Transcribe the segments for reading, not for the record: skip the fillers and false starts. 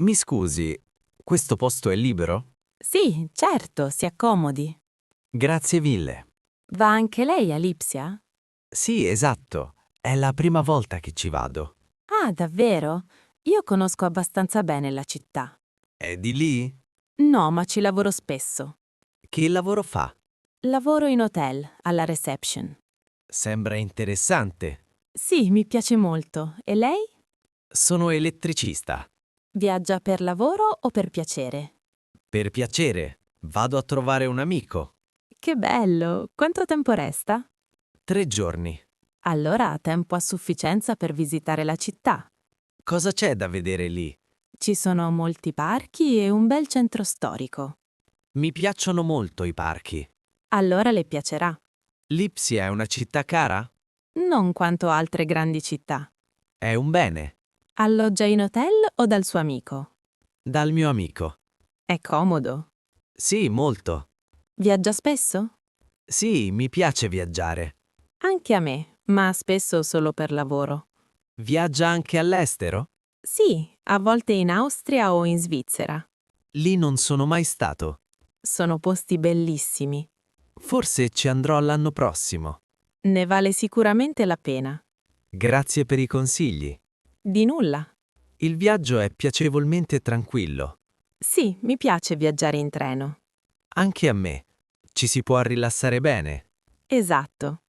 Mi scusi, questo posto è libero? Sì, certo, si accomodi. Grazie mille. Va anche lei a Lipsia? Sì, esatto. È la prima volta che ci vado. Ah, davvero? Io conosco abbastanza bene la città. È di lì? No, ma ci lavoro spesso. Che lavoro fa? Lavoro in hotel, alla reception. Sembra interessante. Sì, mi piace molto. E lei? Sono elettricista. Viaggia per lavoro o per piacere? Per piacere, vado a trovare un amico. Che bello! Quanto tempo resta? 3 giorni. Allora ha tempo a sufficienza per visitare la città. Cosa c'è da vedere lì? Ci sono molti parchi e un bel centro storico. Mi piacciono molto i parchi. Allora le piacerà. Lipsia è una città cara? Non quanto altre grandi città. È un bene. Alloggia in hotel o dal suo amico? Dal mio amico. È comodo. Sì, molto. Viaggia spesso? Sì, mi piace viaggiare. Anche a me, ma spesso solo per lavoro. Viaggia anche all'estero? Sì, a volte in Austria o in Svizzera. Lì non sono mai stato. Sono posti bellissimi. Forse ci andrò l'anno prossimo. Ne vale sicuramente la pena. Grazie per i consigli. Di nulla. Il viaggio è piacevolmente tranquillo. Sì, mi piace viaggiare in treno. Anche a me. Ci si può rilassare bene. Esatto.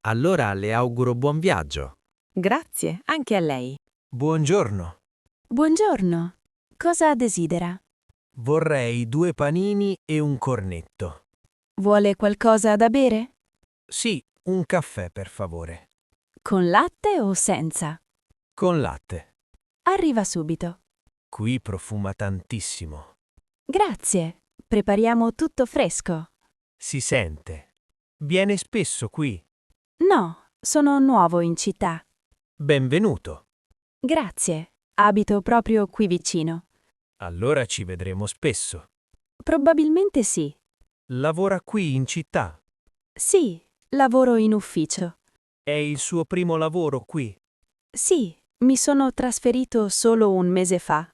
Allora le auguro buon viaggio. Grazie, anche a lei. Buongiorno. Buongiorno. Cosa desidera? Vorrei 2 panini e un cornetto. Vuole qualcosa da bere? Sì, un caffè per favore. Con latte o senza? Con latte. Arriva subito. Qui profuma tantissimo. Grazie. Prepariamo tutto fresco. Si sente. Viene spesso qui. No, sono nuovo in città. Benvenuto. Grazie. Abito proprio qui vicino. Allora ci vedremo spesso. Probabilmente sì. Lavora qui in città. Sì, lavoro in ufficio. È il suo primo lavoro qui. Sì, mi sono trasferito solo un mese fa.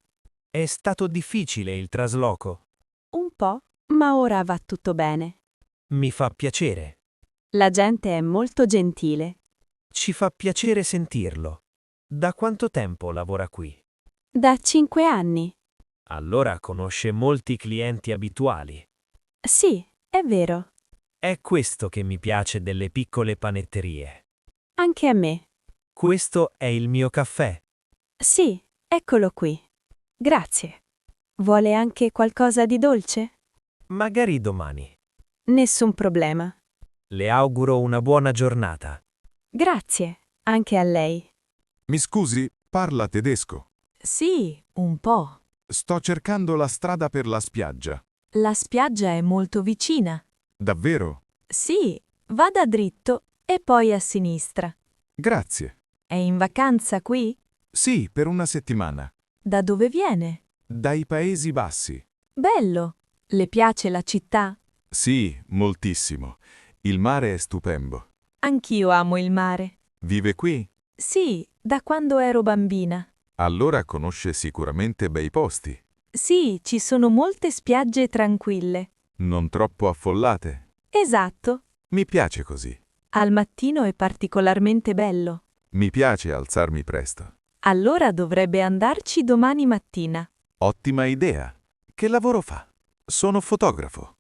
È stato difficile il trasloco. Un po', ma ora va tutto bene. Mi fa piacere. La gente è molto gentile. Ci fa piacere sentirlo. Da quanto tempo lavora qui? Da 5 anni. Allora conosce molti clienti abituali. Sì, è vero. È questo che mi piace delle piccole panetterie. Anche a me. Questo è il mio caffè. Sì, eccolo qui. Grazie. Vuole anche qualcosa di dolce? Magari domani. Nessun problema. Le auguro una buona giornata. Grazie, anche a lei. Mi scusi, parla tedesco. Sì, un po'. Sto cercando la strada per la spiaggia. La spiaggia è molto vicina. Davvero? Sì, vada dritto e poi a sinistra. Grazie. È in vacanza qui? Sì, per una settimana. Da dove viene? Dai Paesi Bassi. Bello. Le piace la città? Sì, moltissimo. Il mare è stupendo. Anch'io amo il mare. Vive qui? Sì, da quando ero bambina. Allora conosce sicuramente bei posti. Sì, ci sono molte spiagge tranquille. Non troppo affollate. Esatto. Mi piace così. Al mattino è particolarmente bello. Mi piace alzarmi presto. Allora dovrebbe andarci domani mattina. Ottima idea. Che lavoro fa? Sono fotografo.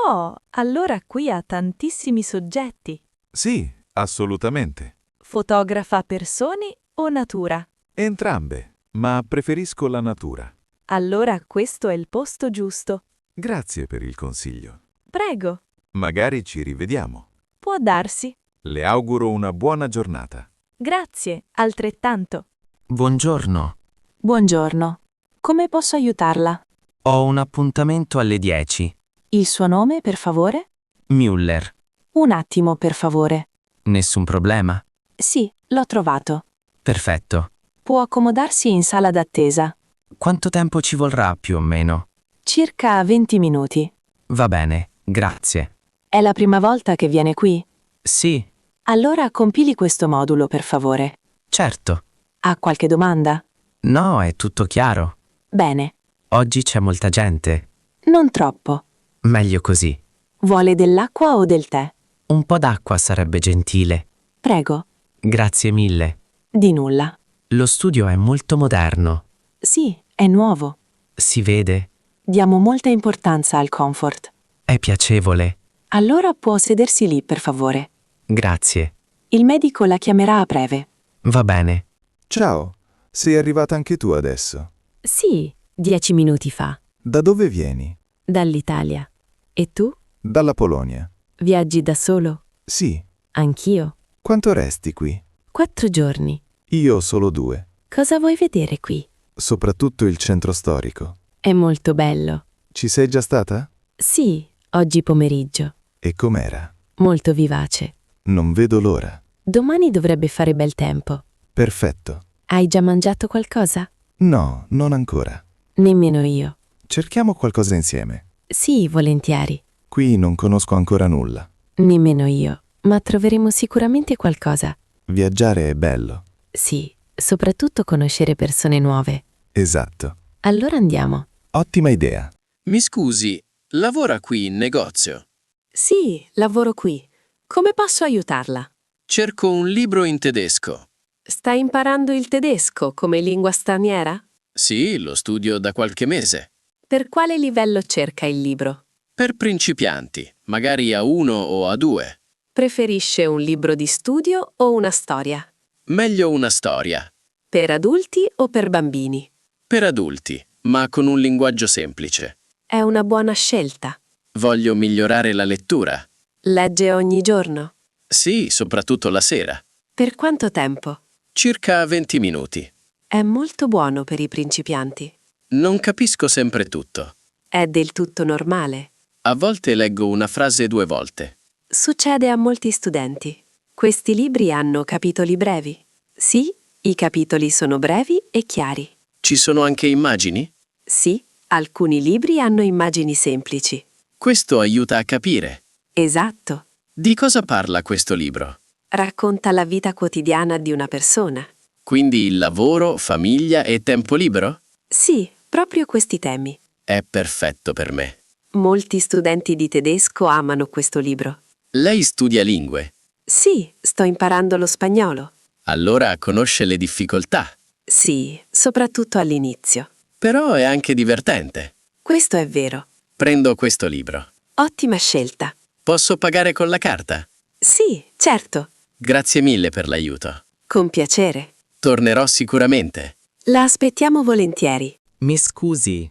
Oh, allora qui ha tantissimi soggetti. Sì, assolutamente. Fotografa persone o natura? Entrambe, ma preferisco la natura. Allora questo è il posto giusto. Grazie per il consiglio. Prego, Magari ci rivediamo. può darsi. Le auguro una buona giornata. Grazie, altrettanto. Buongiorno. Buongiorno. Come posso aiutarla? Ho un appuntamento alle 10. Il suo nome, per favore? Müller. Un attimo, per favore. Nessun problema. Sì, l'ho trovato. Perfetto. Può accomodarsi in sala d'attesa. Quanto tempo ci vorrà più o meno? Circa 20 minuti. Va bene, grazie. È la prima volta che viene qui? Sì, Allora compili questo modulo, per favore. certo. Ha qualche domanda? No, è tutto chiaro. Bene. Oggi c'è molta gente. Non troppo. Meglio così. Vuole dell'acqua o del tè? Un po' d'acqua sarebbe gentile. Prego. Grazie mille. Di nulla. Lo studio è molto moderno. Sì, è nuovo. Si vede. Diamo molta importanza al comfort. È piacevole. Allora può sedersi lì, per favore. Grazie. Il medico la chiamerà a breve. Va bene. Ciao, sei arrivata anche tu adesso. Sì, 10 minuti fa. Da dove vieni? Dall'Italia. E tu? Dalla Polonia. Viaggi da solo? Sì. Anch'io. Quanto resti qui? 4 giorni. Io solo 2. Cosa vuoi vedere qui? Soprattutto il centro storico. È molto bello. Ci sei già stata? Sì, oggi pomeriggio. E com'era? Molto vivace. Non vedo l'ora. Domani dovrebbe fare bel tempo. Perfetto. Hai già mangiato qualcosa? No, non ancora. Nemmeno io. Cerchiamo qualcosa insieme. Sì, volentieri. Qui non conosco ancora nulla. Nemmeno io. Ma troveremo sicuramente qualcosa. Viaggiare è bello. Sì, soprattutto conoscere persone nuove. Esatto. Allora andiamo. Ottima idea. Mi scusi, lavora qui in negozio? Sì, lavoro qui. Come posso aiutarla? Cerco un libro in tedesco. Sta imparando il tedesco come lingua straniera? Sì, lo studio da qualche mese. Per quale livello cerca il libro? Per principianti, magari A1 o A2. Preferisce un libro di studio o una storia? Meglio una storia. Per adulti o per bambini? Per adulti, ma con un linguaggio semplice. È una buona scelta. Voglio migliorare la lettura. Legge ogni giorno? Sì, soprattutto la sera. Per quanto tempo? Circa 20 minuti. È molto buono per i principianti. Non capisco sempre tutto. È del tutto normale. A volte leggo una frase 2 volte. Succede a molti studenti. Questi libri hanno capitoli brevi. Sì, i capitoli sono brevi e chiari. Ci sono anche immagini? Sì, alcuni libri hanno immagini semplici. Questo aiuta a capire. Esatto. Di cosa parla questo libro? Racconta la vita quotidiana di una persona. Quindi il lavoro, famiglia e tempo libero? Sì, proprio questi temi. È perfetto per me. Molti studenti di tedesco amano questo libro. Lei studia lingue, Sì, sto imparando lo spagnolo. allora conosce le difficoltà. Sì, soprattutto all'inizio. Però è anche divertente. Questo è vero. Prendo questo libro. Ottima scelta. Posso pagare con la carta? Sì, certo. Grazie mille per l'aiuto. Con piacere. Tornerò sicuramente. La aspettiamo volentieri. Mi scusi,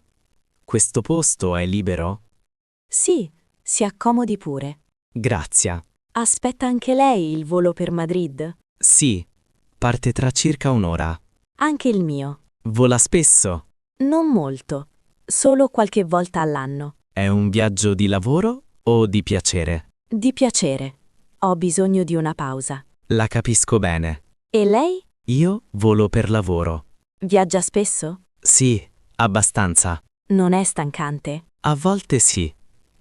questo posto è libero? Sì, si accomodi pure. Grazie. Aspetta anche lei il volo per Madrid? Sì, parte tra circa un'ora. Anche il mio. Vola spesso? Non molto. Solo qualche volta all'anno. È un viaggio di lavoro o di piacere? Di piacere. Ho bisogno di una pausa. La capisco bene. E lei? Io volo per lavoro. Viaggia spesso? Sì, abbastanza. Non è stancante? A volte sì,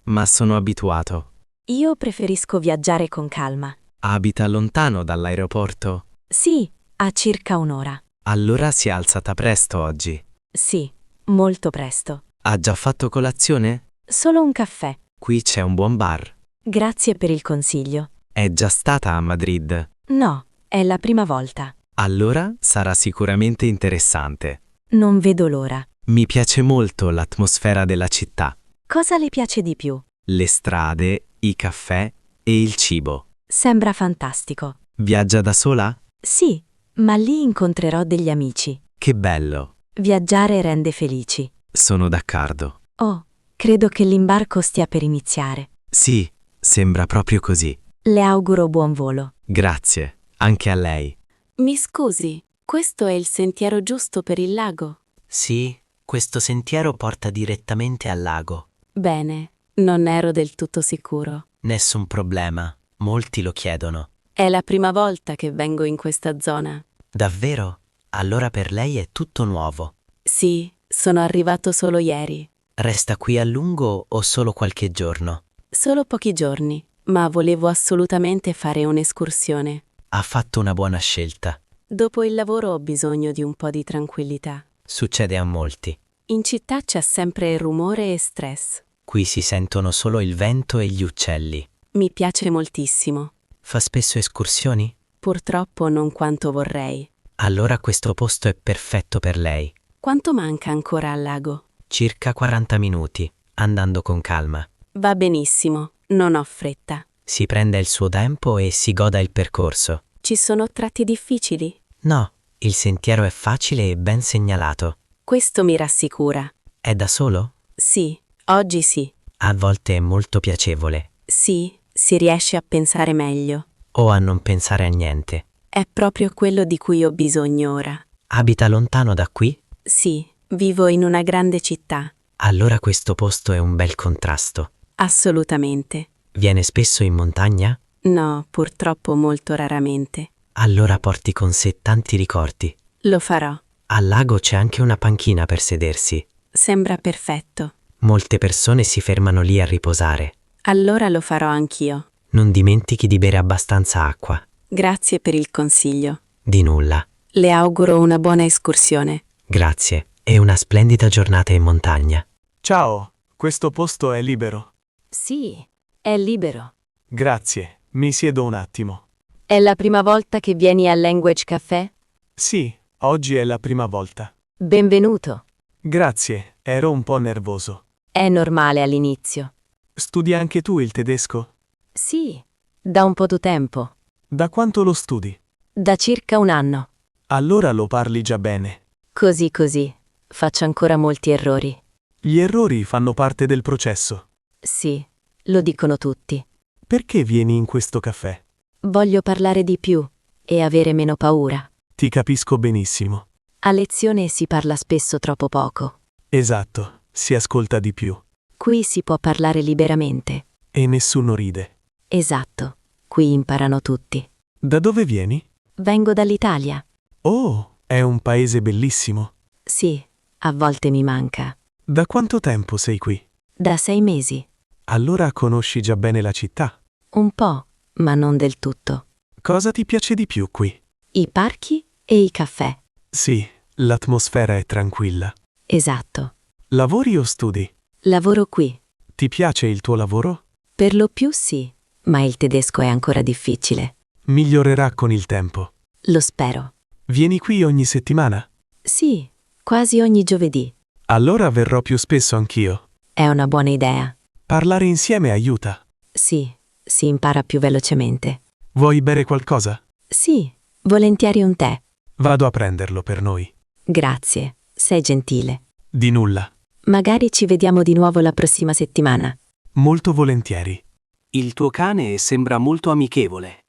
ma sono abituato. Io preferisco viaggiare con calma. Abita lontano dall'aeroporto? Sì, a circa un'ora. Allora si è alzata presto oggi. Sì, molto presto. Ha già fatto colazione? Solo un caffè. Qui c'è un buon bar. Grazie per il consiglio. È già stata a Madrid? No, è la prima volta. Allora sarà sicuramente interessante. Non vedo l'ora. Mi piace molto l'atmosfera della città, Cosa le piace di più? le strade, i caffè e il cibo. Sembra fantastico. Viaggia da sola? Sì, ma lì incontrerò degli amici. Che bello. Viaggiare rende felici. Sono d'accordo. Oh, credo che l'imbarco stia per iniziare. Sì, sembra proprio così. Le auguro buon volo. Grazie, anche a lei. Mi scusi, questo è il sentiero giusto per il lago? Sì, questo sentiero porta direttamente al lago. Bene, non ero del tutto sicuro. Nessun problema, molti lo chiedono. È la prima volta che vengo in questa zona. Davvero? Allora per lei è tutto nuovo. Sì, sono arrivato solo ieri. Resta qui a lungo o solo qualche giorno? Solo pochi giorni, ma volevo assolutamente fare un'escursione. Ha fatto una buona scelta. Dopo il lavoro ho bisogno di un po' di tranquillità. Succede a molti. In città c'è sempre rumore e stress. Qui si sentono solo il vento e gli uccelli. Mi piace moltissimo. Fa spesso escursioni? Purtroppo non quanto vorrei. Allora questo posto è perfetto per lei. Quanto manca ancora al lago? Circa 40 minuti, andando con calma. Va benissimo, non ho fretta. Si prenda il suo tempo e si goda il percorso. Ci sono tratti difficili? No, il sentiero è facile e ben segnalato. Questo mi rassicura. È da solo? Sì, oggi sì. A volte è molto piacevole. Sì, si riesce a pensare meglio. O a non pensare a niente. È proprio quello di cui ho bisogno ora. Abita lontano da qui? Sì, vivo in una grande città. Allora questo posto è un bel contrasto. Assolutamente. Viene spesso in montagna? No, purtroppo molto raramente. Allora porti con sé tanti ricordi. Lo farò. Al lago c'è anche una panchina per sedersi. Sembra perfetto. Molte persone si fermano lì a riposare. Allora lo farò anch'io. Non dimentichi di bere abbastanza acqua. Grazie per il consiglio. Di nulla. Le auguro una buona escursione. Grazie. E una splendida giornata in montagna. Ciao, questo posto è libero. Sì, è libero. Grazie, mi siedo un attimo. È la prima volta che vieni al Language Café? Sì, oggi è la prima volta. Benvenuto. Grazie, ero un po' nervoso. È normale all'inizio. Studi anche tu il tedesco? Sì, da un po' di tempo. Da quanto lo studi? Da circa un anno. Allora lo parli già bene. Così così. Faccio ancora molti errori. Gli errori fanno parte del processo. Sì, lo dicono tutti. Perché vieni in questo caffè? Voglio parlare di più e avere meno paura. Ti capisco benissimo. A lezione si parla spesso troppo poco. Esatto, si ascolta di più. Qui si può parlare liberamente. E nessuno ride. Esatto. Qui imparano tutti. Da dove vieni? Vengo dall'Italia. Oh, è un paese bellissimo. Sì, a volte mi manca. Da quanto tempo sei qui? Da 6 mesi. Allora conosci già bene la città. Un po', ma non del tutto. Cosa ti piace di più qui? I parchi e i caffè. Sì, l'atmosfera è tranquilla. Esatto. Lavori o studi? Lavoro qui. Ti piace il tuo lavoro? Per lo più sì, ma il tedesco è ancora difficile. Migliorerà con il tempo. Lo spero. Vieni qui ogni settimana? Sì, quasi ogni giovedì. Allora verrò più spesso anch'io. È una buona idea. Parlare insieme aiuta. Sì, si impara più velocemente. Vuoi bere qualcosa? Sì, volentieri un tè. Vado a prenderlo per noi. Grazie, sei gentile. Di nulla. Magari ci vediamo di nuovo la prossima settimana. Molto volentieri. Il tuo cane sembra molto amichevole.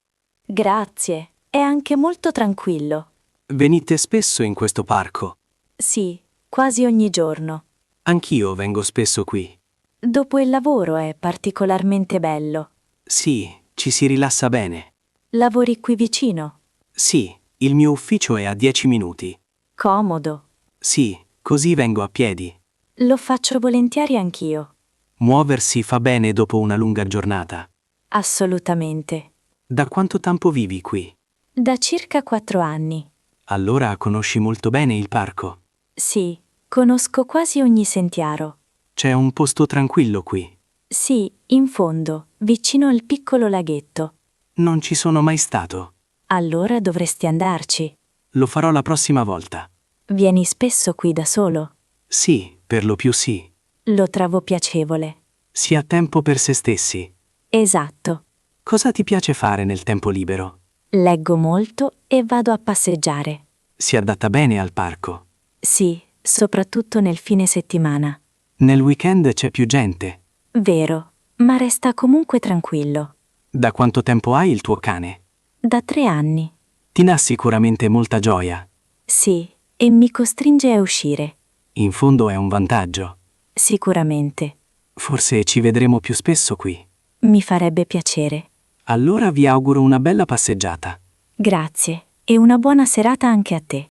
Grazie, è anche molto tranquillo. Venite spesso in questo parco. Sì, quasi ogni giorno. Anch'io vengo spesso qui. Dopo il lavoro è particolarmente bello. Sì, ci si rilassa bene. Lavori qui vicino? Sì, il mio ufficio è a 10 minuti. Comodo. Sì, così vengo a piedi. Lo faccio volentieri anch'io. Muoversi fa bene dopo una lunga giornata. Assolutamente. Da quanto tempo vivi qui? Da circa 4 anni. Allora conosci molto bene il parco. Sì, conosco quasi ogni sentiero. C'è un posto tranquillo qui. Sì, in fondo, vicino al piccolo laghetto. Non ci sono mai stato. Allora dovresti andarci. Lo farò la prossima volta. Vieni spesso qui da solo? Sì, per lo più sì. Lo trovo piacevole. Si ha tempo per se stessi. Esatto. Cosa ti piace fare nel tempo libero? Leggo molto e vado a passeggiare. Si adatta bene al parco. Sì, soprattutto nel fine settimana. Nel weekend c'è più gente. Vero, ma resta comunque tranquillo. Da quanto tempo hai il tuo cane? Da 3 anni. Ti dà sicuramente molta gioia. Sì, e mi costringe a uscire. In fondo è un vantaggio. Sicuramente. Forse ci vedremo più spesso qui. Mi farebbe piacere. Allora vi auguro una bella passeggiata. Grazie, e una buona serata anche a te.